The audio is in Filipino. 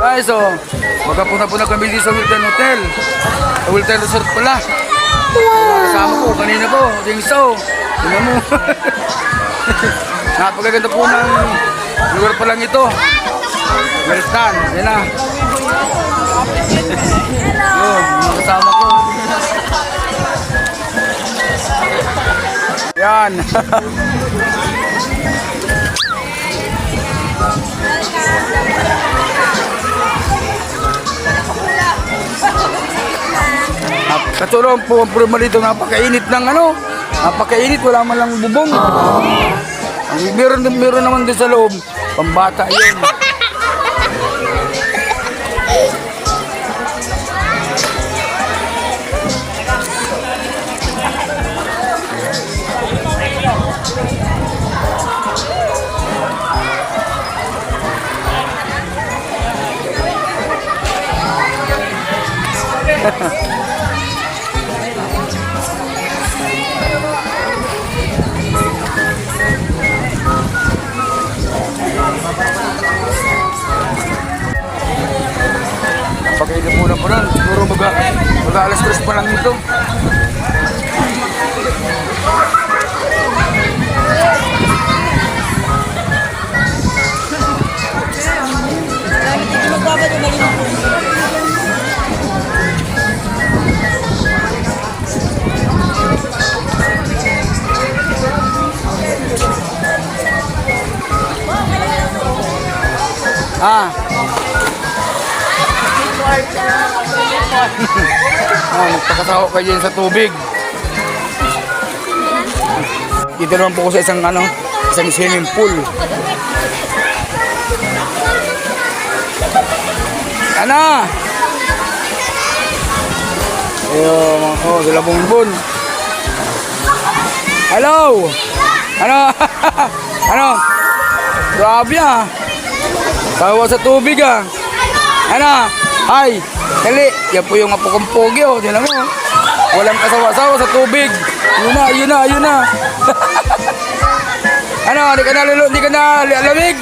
Guys, so, magkapunta-punta kami dito sa Wilton Hotel. Sa Wilton Resort pala. Kasama ko, kanina po, Dingso. Tingnan mo. Napakaganda po ng lugar pa lang ito. Wilton, yan na. Yun, mga kasama ko. Yan. Katulong po ang problema dito, napakainit ng ano, napakainit, wala man lang bubong. Meron naman din sa loob, pambata yun. Napakainit muna po lang, siguro mag alas 3 pa lang ito. Magpakasaho kayo dyan sa tubig. Dito naman po ko sa isang swimming pool. Ano? Ayun, sila bunbun. Hello? Ano? Ano? Grabe ah. Tawa sa tubig ah. Ano? Hi! Dali! Yan po yung apokong pogi oh. Diyan mo. Walang kasawa-sawa sa tubig. Yun na. Ano? Di ka na lamig?